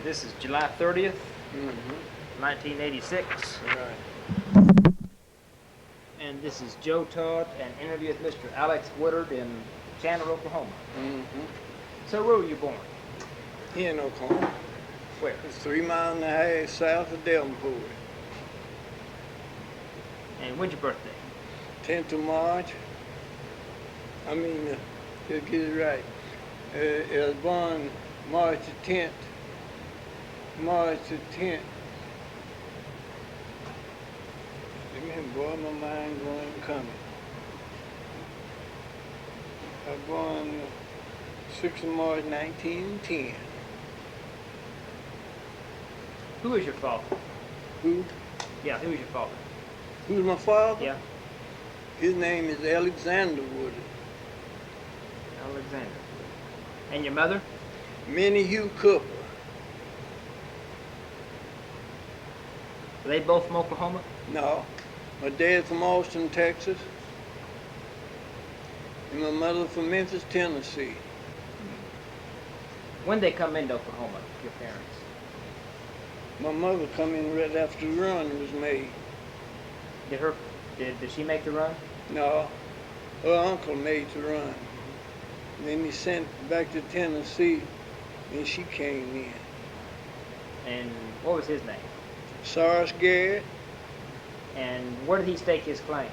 This is July 30th, 1986. Right. And this is Joe Todd, an interview with Mr. Alex Woodard in Chandler, Oklahoma. So where were you born? Here in Oklahoma. Where? It's 3 miles and a half south of Davenport. And when's your birthday? 10th of March. Let's get it right. I was born March the 10th. March the 10th. Again, boy, my mind going and coming. I was born 6th of March, 1910. Who is your father? Who? Yeah, who is your father? Who's my father? Yeah, His name is Alexander Woodard. Alexander. And your mother? Minnie Hugh Cooper. Are they both from Oklahoma? No. My dad from Austin, Texas. And my mother from Memphis, Tennessee. When did they come into Oklahoma, your parents? My mother come in right after the run was made. Did she make the run? No. Her uncle made the run. Then he sent back to Tennessee, and she came in. And what was his name? Cyrus Garrett. And where did he stake his claim?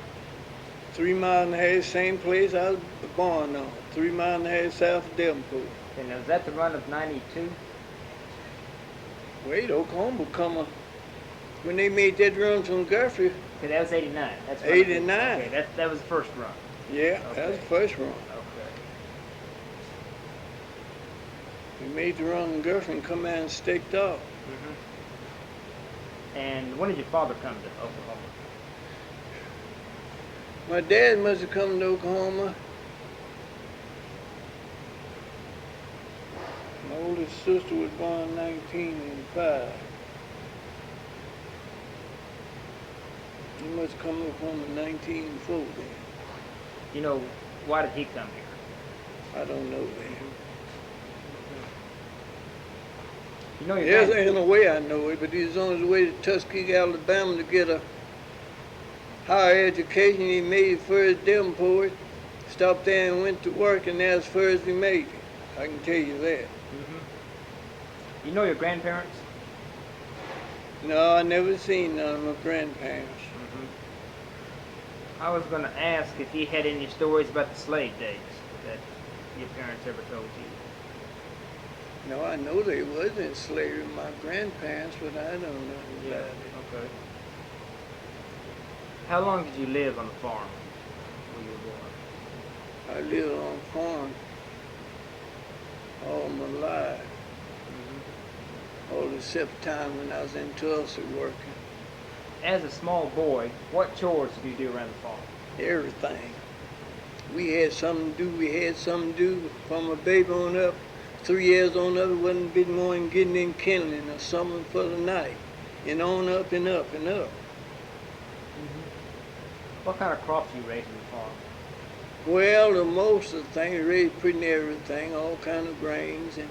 3 miles and a half, same place I was born on. 3 miles and a half south of Davenport. And was that the run of 92? Wait, Oklahoma come when they made that run from Guthrie. Okay, that was 89. That's right. 89. Okay, that was the first run. Yeah, Okay. that was the first run. Okay. We made the run in Guthrie and come out and staked off. And when did your father come to Oklahoma? My dad must have come to Oklahoma. My oldest sister was born in 1905. He must have come to Oklahoma in 1904 then. You know, why did he come here? I don't know that. You know your Yes, grand- in a way I know it, but he was on his way to Tuskegee, Alabama to get a higher education. He made it first Davenport, stopped there and went to work, and that's first he made it. I can tell you that. You know your grandparents? No, I never seen none of my grandparents. I was going to ask if you had any stories about the slave days that your parents ever told you. No, I know they was in slavery, my grandparents, but I don't know about it. Okay. How long did you live on the farm when you were born? I lived on a farm all my life. All except time when I was in Tulsa working. As a small boy, what chores did you do around the farm? Everything. We had something to do. We had something to do from a baby on up. 3 years on up, it wasn't a bit more than getting in kindling or something for the night. And on up and up and up. What kind of crops do you raise on the farm? Well, the most of the things, raised pretty near everything, all kind of grains. And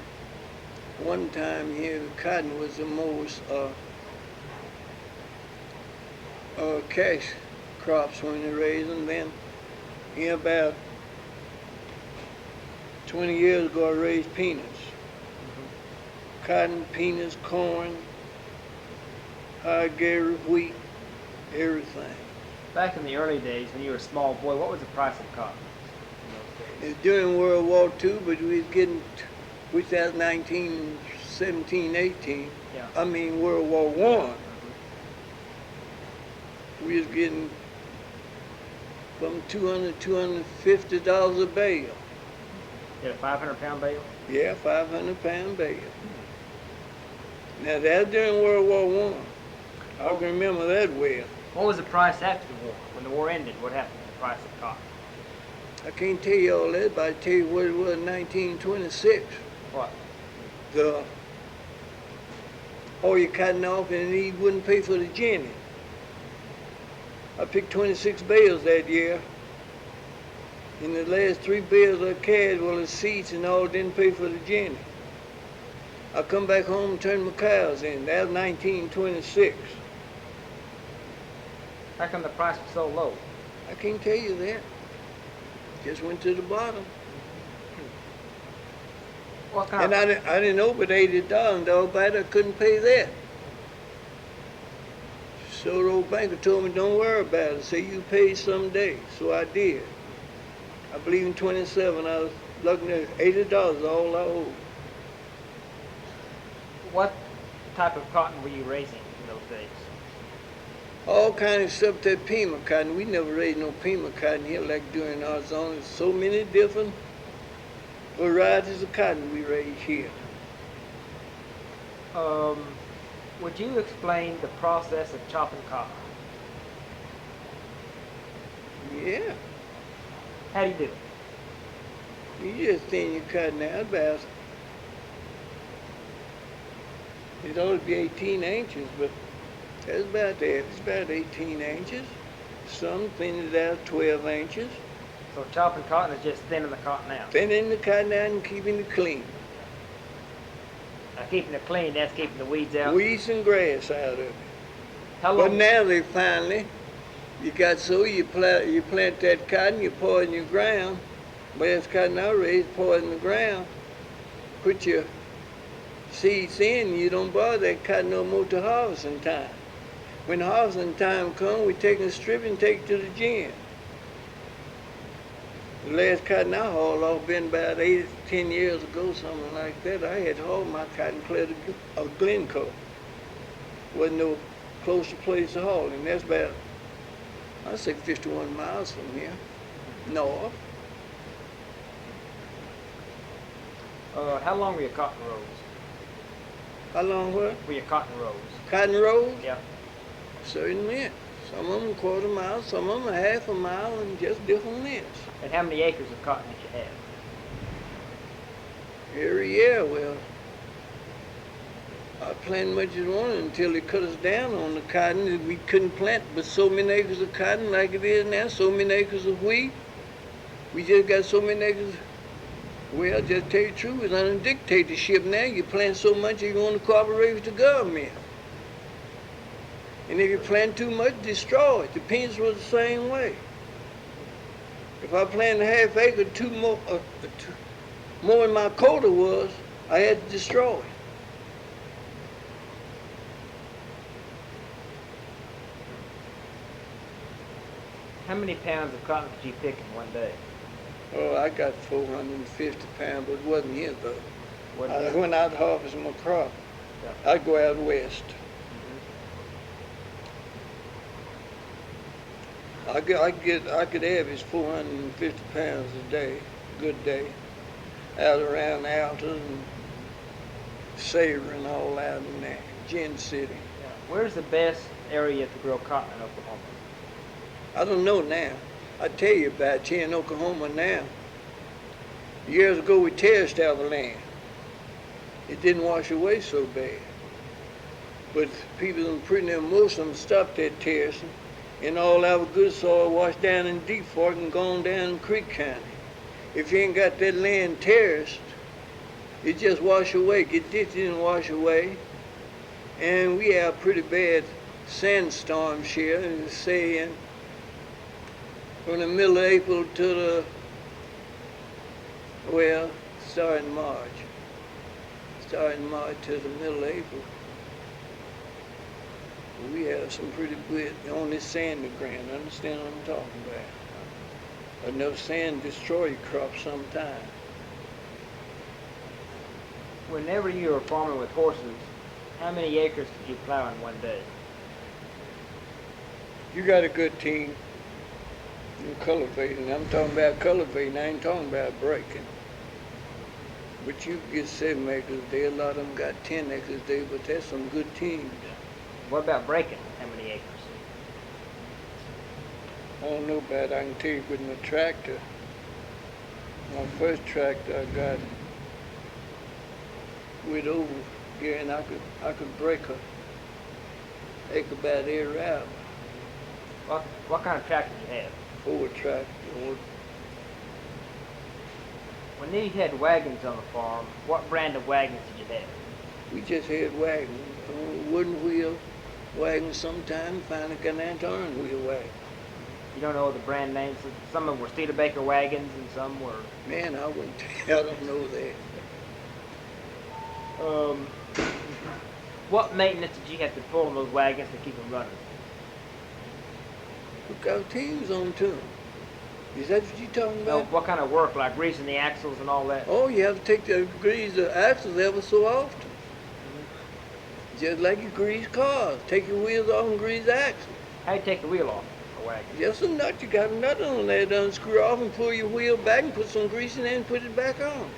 one time here, cotton was the most cash crops when they raised them. Then, about 20 years ago, I raised peanuts. Cotton, peanuts, corn, hard Gary, wheat, everything. Back in the early days when you were a small boy, what was the price of cotton in those days? It was during World War II, but we was getting, which that's 1917, 18. Yeah. I mean World War I. We was getting from $200, $250 a bale. You had a 500-pound bale? Yeah, 500-pound bale. Now that's during World War I. I can remember that well. What was the price after the war? When the war ended, what happened to the price of cotton? I can't tell you all that, but I tell you what it was in 1926. What? All your cotton off and he wouldn't pay for the jenny. I picked 26 bales that year. And the last 3 bales I carried, well, the seats and all didn't pay for the jenny. I come back home and turned my cows in. That was 1926. How come the price was so low? I can't tell you that. Just went to the bottom. What kind And of, I didn't owe but $80, dog, but I couldn't pay that. So the old banker told me, don't worry about it. Say you pay someday. So I did. I believe in 27, I was looking at $80 all I owed. what type of cotton were you raising in those days? All kinds of stuff, that Pima cotton. We never raised no Pima cotton here like during our zone. There's so many different varieties of cotton we raise here. Would you explain the process of chopping cotton? Yeah. How do you do it? You just thin your cotton out about, it ought to be 18 inches, but that's about that. It's about 18 inches. Some thin it out 12 inches. So chopping cotton is just thinning the cotton out. Thinning the cotton out and keeping it clean. Now keeping it clean, that's keeping the weeds out. Weeds and grass out of it. How But long? now they finally, you plant that cotton, you pour it in your ground. But that's cotton I raised, pour it in the ground. Put your seeds in, you don't bother that cotton no more till harvesting time. When harvesting time comes, we take a strip and take it to the gin. The last cotton I hauled off been about 8 to 10 years ago, something like that. I had hauled my cotton clear to Glencoe. Wasn't no closer place to haul, and that's about, I'd say 51 miles from here, north. How long were your cotton rows? How long what? Were your cotton rows? Cotton rows? Yeah. Certain lengths. Some of them a quarter mile, some of them a half a mile, and just different lengths. And how many acres of cotton did you have? Every year, well, I planted much as one until they cut us down on the cotton. And we couldn't plant but so many acres of cotton like it is now, so many acres of wheat. We just got so many acres. Well, just tell you the truth, it's under dictatorship now. You plant so much, you're going to cooperate with the government. And if you plant too much, destroy it. The peanuts was the same way. If I planted a half acre, more than my quota was, I had to destroy it. How many pounds of cotton did you pick in one day? Oh, I got 450 pounds, but it wasn't here though. What I day? went out to harvest my crop. Yeah. I'd go out west. I could average 450 pounds a day, good day, out around Alton and Sabre and all out in there, Gin City. Yeah. Where's the best area to grow cotton in Oklahoma? I don't know now. I tell you about here in Oklahoma now. Years ago we terraced out the land. It didn't wash away so bad. But people in pretty near most of them stopped that terracing, and all our good soil washed down in Deep Fork and gone down in Creek County. If you ain't got that land terraced, it just wash away. Get ditched and wash away. And we have pretty bad sandstorms here, and saying from the middle of April to the, well, starting March to the middle of April. We have some pretty good on this sandy ground. Understand what I'm talking about? Enough sand destroy your crop sometime. Whenever you were farming with horses, how many acres did you plow in one day? You got a good team. You're cultivating. I'm talking about cultivating. I ain't talking about breaking. But you get 7 acres a day. A lot of them got 10 acres a day, but that's some good teams. What about breaking? How many acres? I don't know about it. I can tell you with my tractor. My first tractor I got with over here, and I could break a acre about every route. What kind of tractor did you have? Ford tractor. When you had wagons on the farm, what brand of wagons did you have? We just had wagons, wooden wheel wagons sometimes, finally got an iron wheel wagon. You don't know the brand names? Some of them were Studebaker wagons and some were... Man, I wouldn't, I don't know that. What maintenance did you have to pull on those wagons to keep them running? We got teams on to them. Is that what you're talking No, about? what kind of work, like greasing the axles and all that? Oh, you have to take the axles ever so often. Just like you grease cars. Take your wheels off and grease the axle. How do you take the wheel off a wagon? Just a nut. You got a nut on there to unscrew off and pull your wheel back and put some grease in there and put it back on.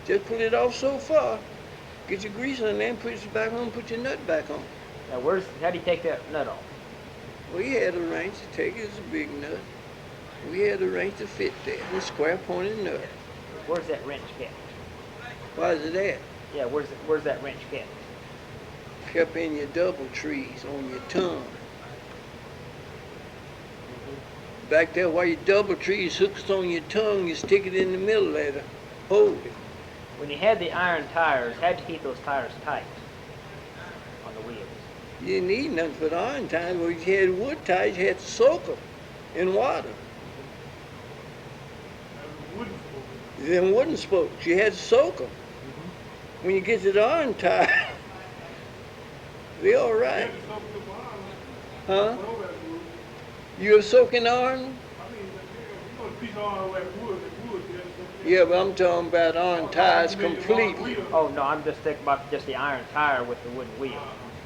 Just put it off so far. Get your grease on there and put it back on, put your nut back on. Now, how do you take that nut off? We had a wrench to take it. It's a big nut. We had a wrench to fit there. A square pointed nut. Where's that wrench kept? Why is it at? Yeah, where's that wrench kept? Kept in your double trees on your tongue. Back there while your double trees hooks on your tongue, you stick it in the middle there to hold it. When you had the iron tires, how'd you keep those tires tight on the wheels? You didn't need nothing for the iron tires. When you had wood tires, you had to soak them in water. Them wooden spokes, you had to soak them. When you get to the iron tire, they're all right. Huh? You're soaking iron? Yeah, but I'm talking about iron tires completely. Oh, no, I'm just thinking about just the iron tire with the wooden wheel.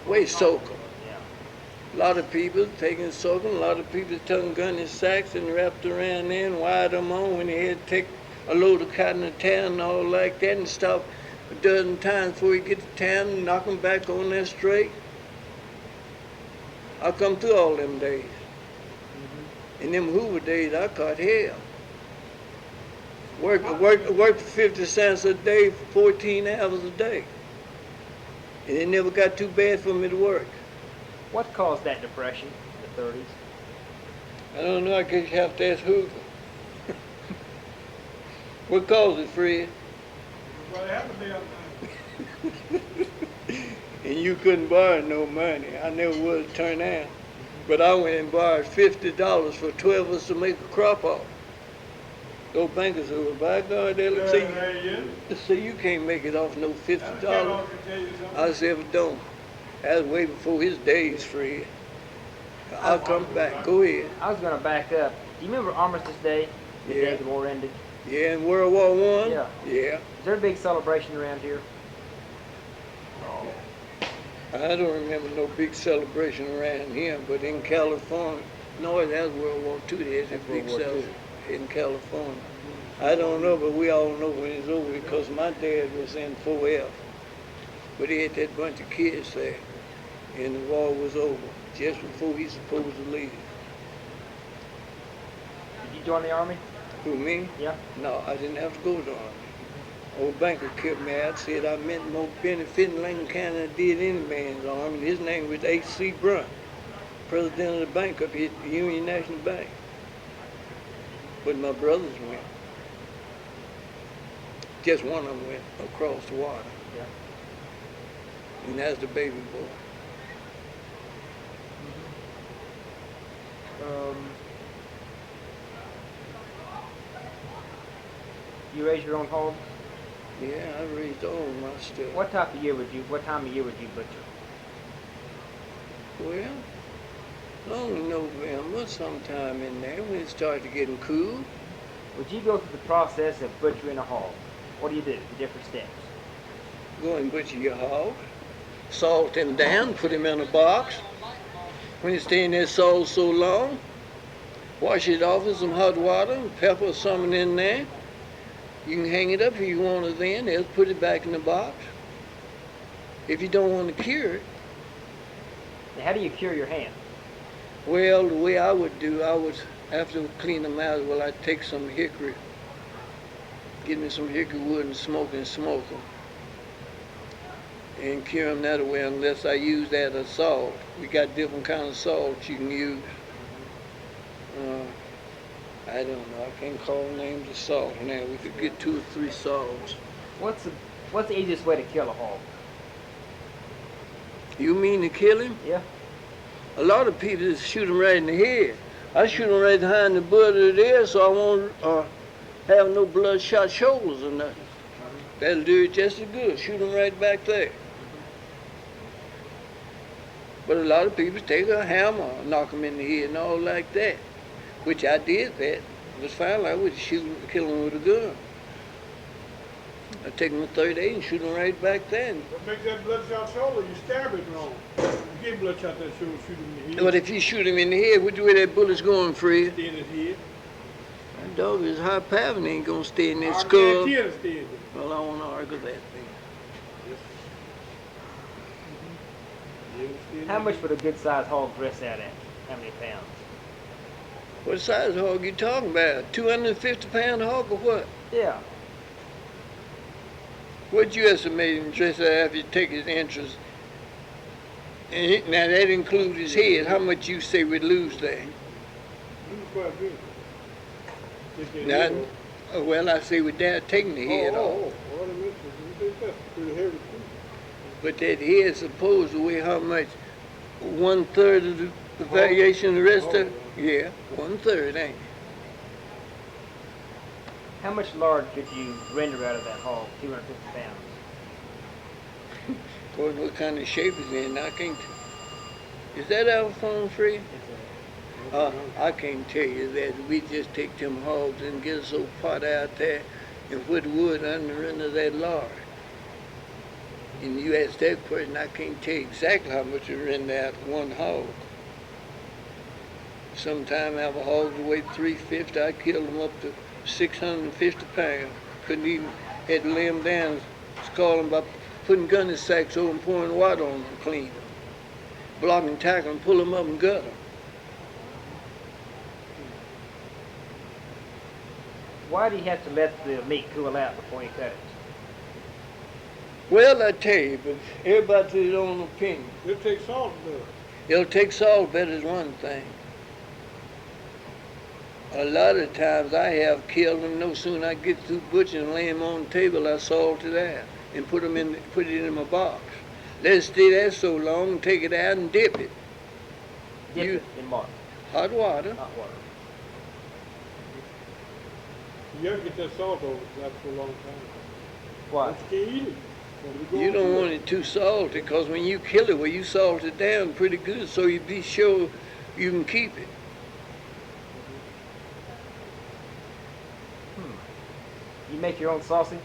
We soak them. Yeah. A lot of people taking soaking, a lot of people took gun in sacks and wrapped around there and wired them on when they had to take a load of cotton to town and all like that and stop a dozen times before you get to town and knock them back on there straight. I come through all them days. In them Hoover days, I caught hell. Worked for 50 cents a day for 14 hours a day. And it never got too bad for me to work. What caused that depression in the 30s? I don't know, I guess you have to ask Hoover. What caused it, Fred? What happened there? And you couldn't borrow no money. I never would turn out. But I went and borrowed $50 for 12 of us to make a crop off. Those bankers said, well, by God, let's see, you can't make it off no $50. I said, well, don't. That was way before his days, Fred. I'll come back. Go ahead. I was going to back up. Do you remember Armistice Day? The day the war ended? Yeah, in World War I? Yeah. Yeah. Is there a big celebration around here? I don't remember no big celebration around here, but in California, no, that was World War II. There's a big celebration in California. I don't know, but we all know when it's over because my dad was in 4F. But he had that bunch of kids there, and the war was over just before he was supposed to leave. Did you join the Army? Who, me? Yeah. No, I didn't have to go to the Army. Old banker kept me out, said I meant more benefit in Lincoln County than I did any man's army. His name was H.C. Brunt, president of the bank up here at the Union National Bank. But my brothers went. Just one of them went across the water. Yeah. And that's the baby boy. You raise your own hog? Yeah, I raised all my stuff. What time of year would you butcher? Well, long November, sometime in there when it started getting cool. Would you go through the process of butchering a hog? What do you do? The different steps. Go and butcher your hog, salt him down, put him in a box. When it's staying there salt so long, wash it off with some hot water and pepper or something in there. You can hang it up if you want it then. They'll put it back in the box. If you don't want to cure it. Now, how do you cure your hand? Well, the way I would do, after I clean them out, well, I'd take some hickory, get me some hickory wood and smoke them, and cure them that way unless I use that as salt. We got different kind of salts you can use. I don't know. I can't call names of salt now. We could get 2 or 3 salts. What's the easiest way to kill a hog? You mean to kill him? Yeah. A lot of people just shoot him right in the head. I shoot him right behind the butt of the ear so I won't have no bloodshot shoulders or nothing. That'll do it just as good. Shoot him right back there. But a lot of people take a hammer, knock him in the head and all like that, which I did that. It was fine. I would kill him with a gun. I take him a 38 and shoot him right back then. What makes that bloodshot shoulder? You stab it wrong. You get bloodshot that shoulder, shoot him in the head. But if you shoot him in the head, which way that bullet's going, Fred? Stay in his head. That dog is high power and ain't gonna stay in that I skull. guarantee it'll stay in there. Well, I won't argue that thing. Yes. Yeah, it'll stay in How there. much would a good sized hog dress out at? How many pounds? What size hog you talking about? 250-pound hog or what? Yeah. What'd you estimate him dress out after you take his interest? And now that includes his head. How much you say we'd lose there? He was quite good. Take that Now, head off. well, I say without taking the head off. Well, that's pretty heavy too. But that head supposed to weigh how much? 1/3 of the variation of the rest of it? Yeah, 1/3, ain't it? How much lard could you render out of that hog? 250 pounds. According to what kind of shape it's in, I can't. Is that our phone free? I can't tell you that. We just take them hogs and get us old pot out there and put wood under that lard. And you ask that question, I can't tell you exactly how much we render out one hog. Sometime I have a hog that weighed 350. I killed them up to 650 pounds. Couldn't even, had to lay them down, scald them by putting gunny sacks over and pouring water on them and clean them. Block and tackle and pull them up and gut them. Why do you have to let the meat cool out before you cut it? Well, I tell you, but everybody's his own opinion. It'll take salt to do it. It'll take salt better is one thing. A lot of times I have killed them. No sooner I get through butchering and lay them on the table, I salt it out and put it in my box. Let it stay there so long, take it out and dip it. Dip it in water. Hot water. Hot water. You gotta get that salt over it for a long time. Why? But you can't eat it. You don't want it too salty, because when you kill it, well, you salt it down pretty good so you be sure you can keep it. You make your own sausage?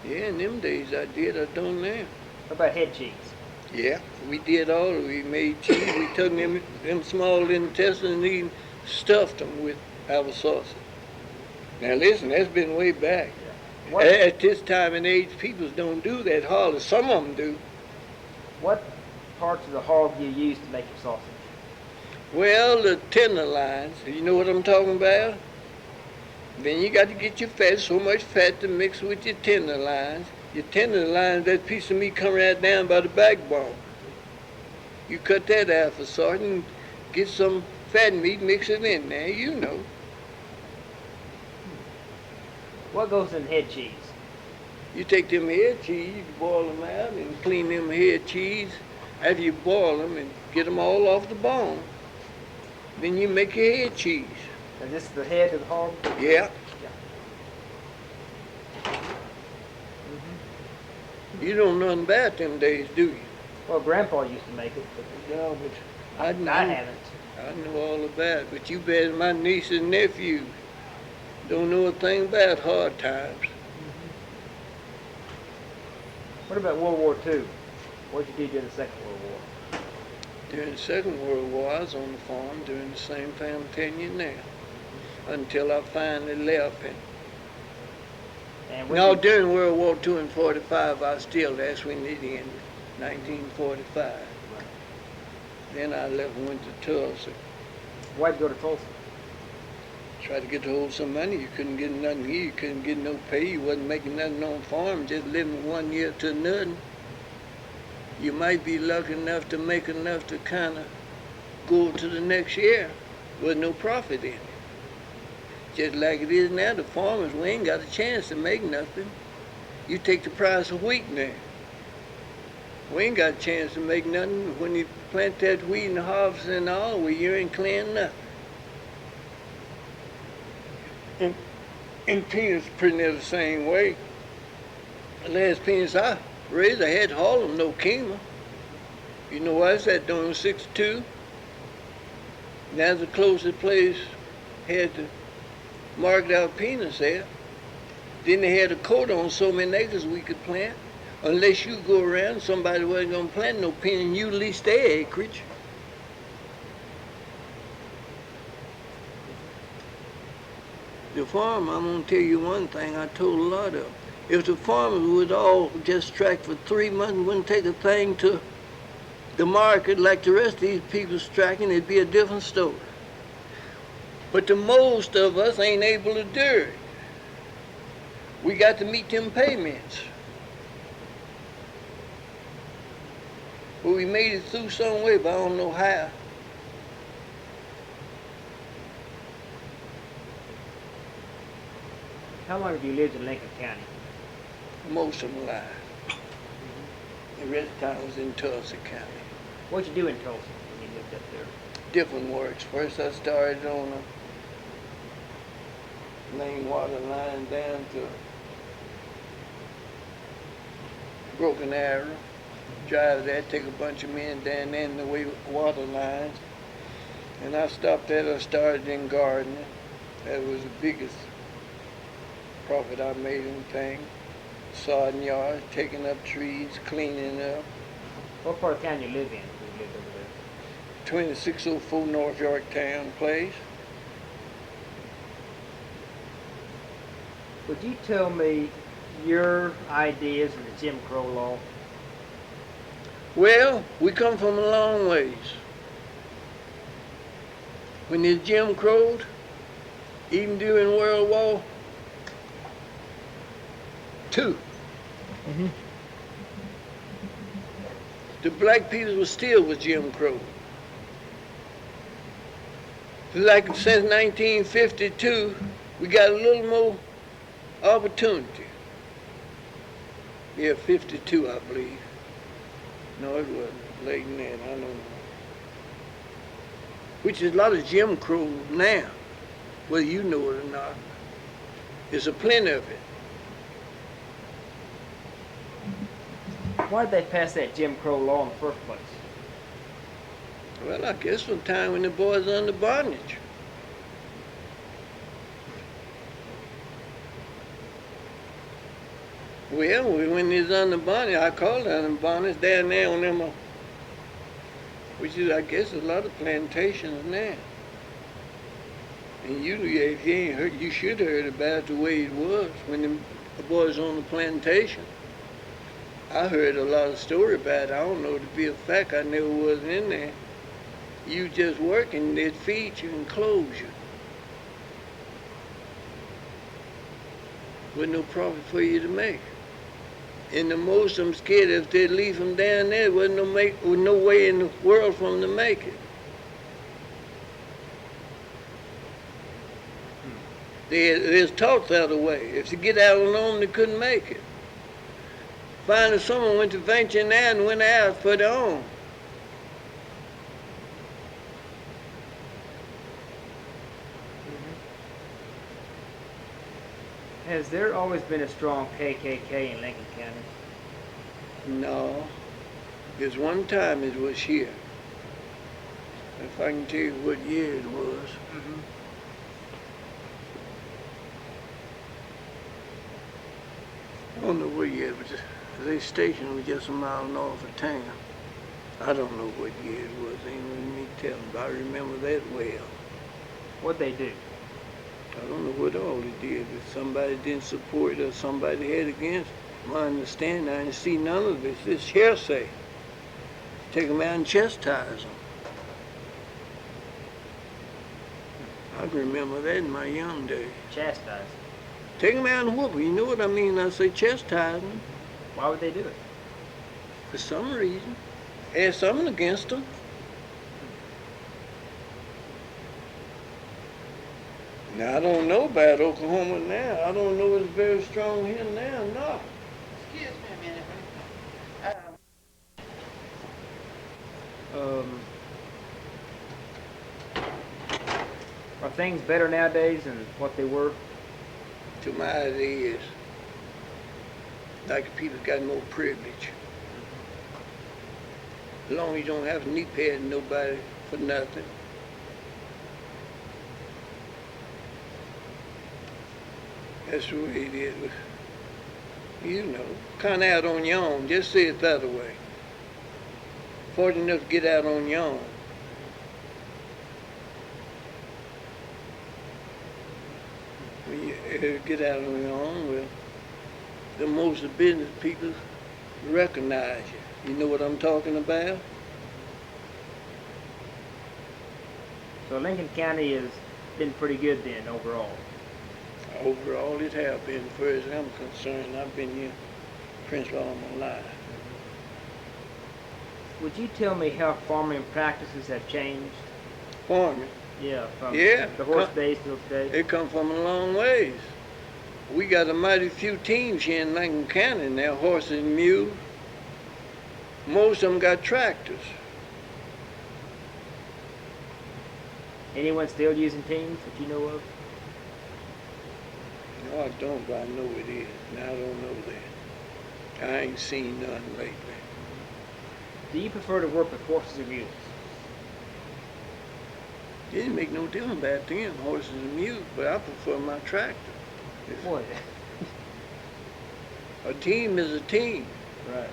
Yeah, in them days I did. I don't now. What about head cheese? Yeah, we did all of it. We made cheese. We took them small intestines and stuffed them with our sausage. Now listen, that's been way back. What, At this time and age, people don't do that hardly. Some of them do. what parts of the hog do you use to make your sausage? Well, the tenderloins, you know what I'm talking about? Then you got to get your fat, so much fat to mix with your tenderloins. Your tenderloins, that piece of meat come right down by the backbone. You cut that out for salt and get some fat meat, mix it in there, you know. What goes in head cheese? You take them head cheese, you boil them out and clean them head cheese. After you boil them and get them all off the bone, then you make your head cheese. Is this the head of the hog? Yeah. You don't know nothing about them days, do you? Well, Grandpa used to make it, but No, but I know. I haven't. I know all about it, but you bet my niece and nephew don't know a thing about hard times. What about World War II? What did you do during the Second World War? During the Second World War, I was on the farm doing the same thing I'm telling you now, until I finally left. And No, during World War II in 45, I was still, that's when it ended, 1945. Then I left and went to Tulsa. Why'd you go to Tulsa? Tried to get hold of some money. You couldn't get nothing here. You couldn't get no pay. You wasn't making nothing on farm, just living 1 year to nothing. You might be lucky enough to make enough to kind of go to the next year with no profit in it. Just like it is now, the farmers, we ain't got a chance to make nothing. You take the price of wheat now. We ain't got a chance to make nothing. When you plant that wheat and harvest and all, well, you ain't clearing nothing. And peanuts pretty near the same way. The last peanuts I raised, I had to haul them, no Kima. You know why it's at doing 62? That's the closest place had to mark out peanuts there. Then they had a quota on so many acres we could plant. Unless you go around, somebody wasn't gonna plant no peanut and you lease their acreage. The farm, I'm gonna tell you one thing I told a lot of them. If the farmers would all just strike for 3 months and wouldn't take a thing to the market like the rest of these people striking, it'd be a different story. But the most of us ain't able to do it. We got to meet them payments. But we made it through some way, but I don't know how. How long have you lived in Lincoln County? Most of my life. The rest of the time I was in Tulsa County. What'd you do in Tulsa when you lived up there? Different works. First I started on a main water line down to Broken Arrow. Drive that, take a bunch of men down there in the way water lines. And I stopped there, I started in gardening. That was the biggest profit I made in thing. Sodding yards, taking up trees, cleaning up. What part of town you live in when you lived over there? 2604 North Yorktown Place. Would you tell me your ideas of the Jim Crow law? Well, we come from a long ways. When there's Jim Crowed, even during World War II, the black people were still with Jim Crow. Like since 1952, we got a little more opportunity. Yeah, 52, I believe. No, it wasn't. Late in that, I don't know. Which is a lot of Jim Crow now, whether you know it or not. There's a plenty of it. Why did they pass that Jim Crow law in the first place? Well, I guess from time when the boys were under bondage. Well, when they was under bondage, I called it under bondage down there on them, which is, I guess, a lot of plantations now. And if you ain't heard, you should have heard about the way it was when the boys on the plantation. I heard a lot of story about it. I don't know to be a fact. I never was in there. You just working, they'd feed you and clothe you. With no profit for you to make. And the most of them scared if they'd leave them down there, there wasn't no way in the world for them to make it. They was taught the other way. If you get out alone, they couldn't make it. Finally, someone went to venture now and went out for their own. Has there always been a strong KKK in Lincoln County? No. There's one time it was here. If I can tell you what year it was. I don't know what year it was. They station was just a mile north of town. I don't know what year it was. Ain't really me telling, but I remember that well. What'd they do? I don't know what all they did. If somebody didn't support or somebody had against, my understanding, I didn't see none of it. It's hearsay. Take them out and chastise them. I can remember that in my young days. Chastise. Take them out and whoop them. You know what I mean? I say chastise them. Why would they do it? For some reason. Had something against them. Now, I don't know about Oklahoma now. I don't know it's very strong here now, no. Excuse me a minute. things better nowadays than what they were? To my idea is, like people got more privilege. As long as you don't have to knee pad nobody for nothing. That's the way it is. You know, kind of out on your own. Just say it the other way. Fortunate enough to get out on your own. When you get out on your own, well, the most of the business people recognize you. You know what I'm talking about? So Lincoln County has been pretty good then overall. Overall, it has been, as far as I'm concerned. I've been here principal all my life. Would you tell me how farming practices have changed? Farming, Yeah, from Yeah, the horse days to today. they come from a long ways. We got a mighty few teams here in Lincoln County now, horses and mules. Most of them got tractors. Anyone still using teams that you know of? No, I don't, but I know it is. Now I don't know that. I ain't seen none lately. Do you prefer to work with horses or mules? It didn't make no difference back then, horses and mules, but I prefer my tractor. Boy, A team is a team. right.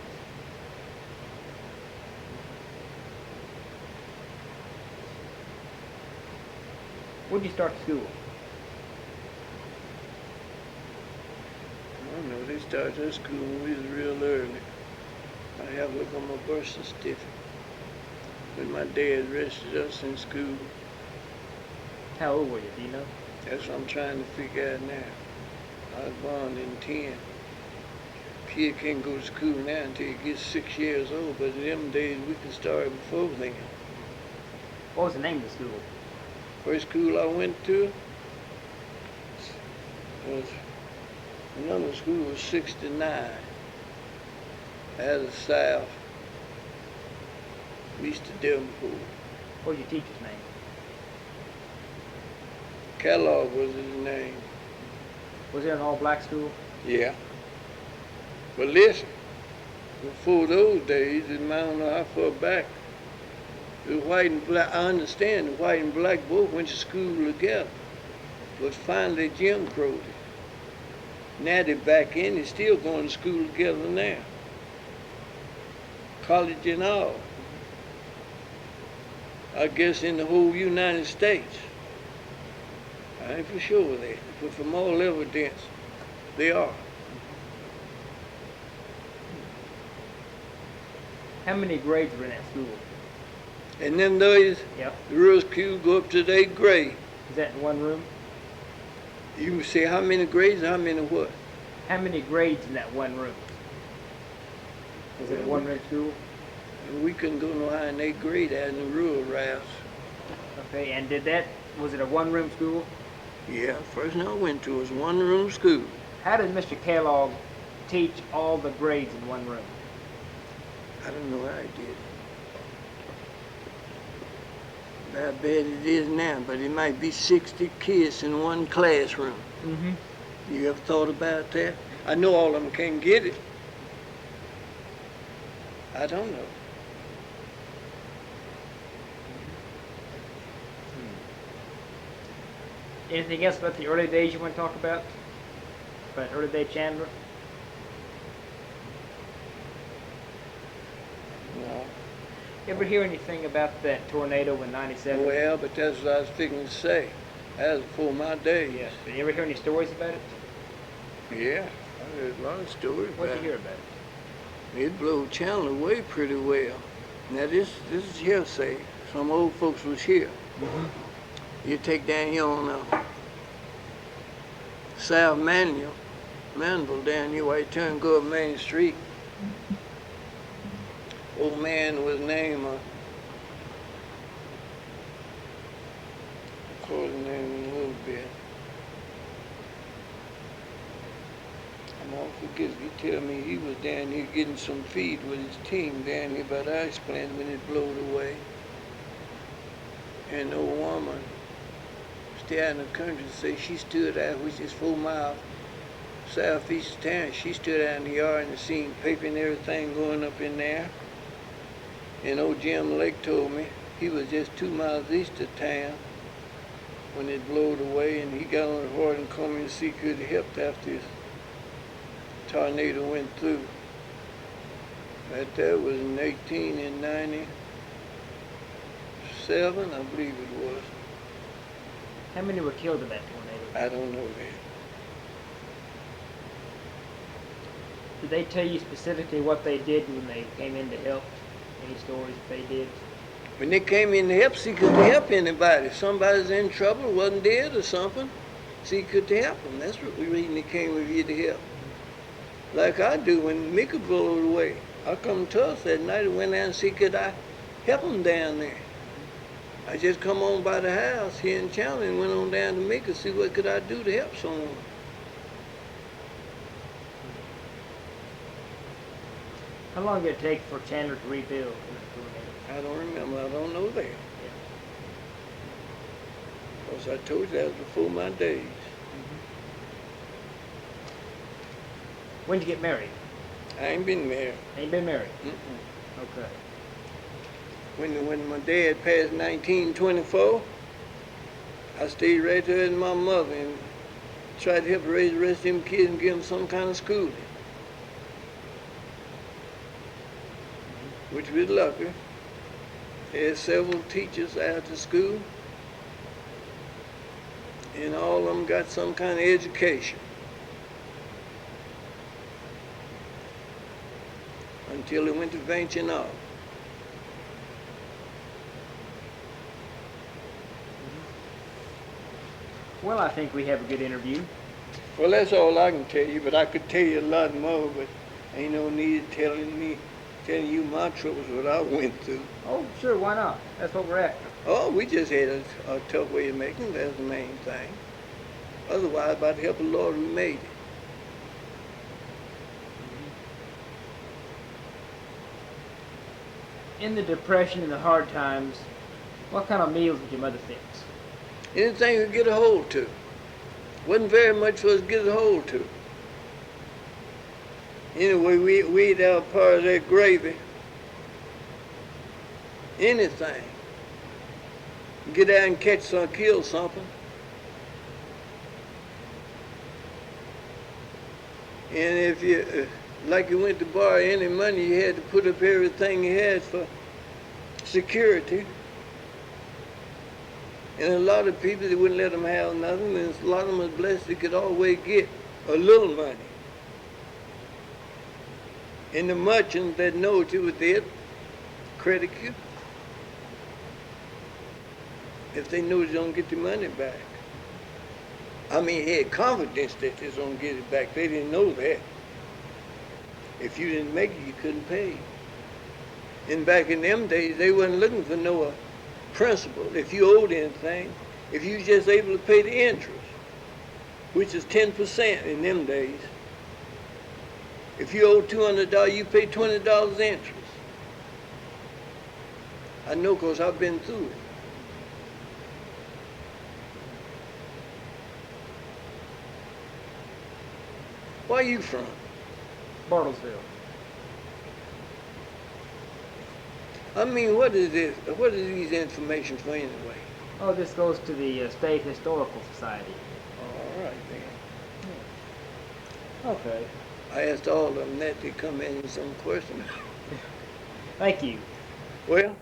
Where'd you start school? I don't know, they started us school when we was real early. I have to look on my birth certificate. When my dad registered us in school, How old were you? Do you know? that's what I'm trying to figure out now. I was born in 10. Kid can't go to school now until he gets 6 years old, but in them days we could start before then. What was the name of the school? First school I went to was, another school was 69. Out of the south, east of Davenport. What was your teacher's name? Kellogg was his name. Was it an all-black school? Yeah. But listen, before those days, and I don't know how far back, the white and black, I understand the white and black both went to school together, but finally Jim Crowed it. Now they're back in, they're still going to school together now. College and all. I guess in the whole United States. I ain't for sure of that, but from all evidence, they are. How many grades were in that school? And them days, Yep. the real school go up to the 8th grade. Is that in one room? You can say how many grades, how many what? How many grades in that one room? Is it a one-room school? And we couldn't go no higher than 8th grade out in the rural routes. Okay, and was it a one-room school? Yeah, first one I went to was one-room school. How did Mr. Kellogg teach all the grades in one room? I don't know how I did. How bad it is now, but it might be 60 kids in one classroom. Mm-hmm. You ever thought about that? I know all of them can't get it. I don't know. Anything else about the early days you want to talk about? About early day Chandler? No. Ever hear anything about that tornado in '97? Well, but that's what I was fixing to say. That was before my day. Yes. Did you ever hear any stories about it? Yeah, I heard a lot of stories What did about you it. hear about it? It blew Chandler away pretty well. Now this is hearsay. Some old folks was here. You take down here on South Manville down here while you turn and go up Main Street. Old man was named, I'll call his name in a little bit. I'm all forget. He tell me he was down here getting some feed with his team down here by the ice plant when it blowed away. And the old woman was there in the country, say she stood out, which is 4 miles southeast of town. She stood out in the yard and seen paper and everything going up in there. And old Jim Lake told me he was just 2 miles east of town when it blowed away, and he got on the horse and come in to see could he help after this tornado went through. That was in 1897, I believe it was. How many were killed in that tornado? I don't know that. Did they tell you specifically what they did when they came in to help? Any stories that they did? When they came in to help, see could they help anybody. If somebody's in trouble, wasn't dead or something, see could they help them. That's what we reading they came with you to help. Like I do when Mika blew away. I come to Tulsa that night and went down and see could I help them down there. I just come on by the house here in Chandler and went on down to Mika to see what could I do to help someone. How long did it take for Chandler to rebuild? I don't remember. I don't know that. Yeah. Because I told you that was before my days. When'd you get married? I ain't been married. Ain't been married? Mm-mm. Okay. When my dad passed in 1924, I stayed right there with my mother and tried to help raise the rest of them kids and give them some kind of schooling. Which was lucky. Had several teachers after school, and all of them got some kind of education. Until they went to venture off. Well, I think we have a good interview. Well, that's all I can tell you, but I could tell you a lot more, but ain't no need of telling you my troubles, what I went through. Oh, sure, why not? That's what we're after. Oh, we just had a tough way of making it, that's the main thing. Otherwise, by the help of the Lord, we made it. In the Depression and the hard times, what kind of meals did your mother fix? Anything we could get a hold to. Wasn't very much for us to get a hold to. Anyway, we ate our part of that gravy. Anything. Get out and catch some, kill something. And if you, like you went to borrow any money, you had to put up everything you had for security. And a lot of people, they wouldn't let them have nothing, and a lot of them was blessed they could always get a little money. And the merchants that know you were there credit you if they know they don't get the money back. I mean, they had confidence that they don't get it back. They didn't know that. If you didn't make it, you couldn't pay. And back in them days, they wasn't looking for no principal. If you owed anything, if you was just able to pay the interest, which is 10% in them days. If you owe $200, you pay $20 interest. I know because I've been through it. Where are you from? Bartlesville. I mean, what is this? What is these information for anyway? Oh, this goes to the State Historical Society. All right, then. Okay. I asked all of them that they come in with some questions. Thank you. Well,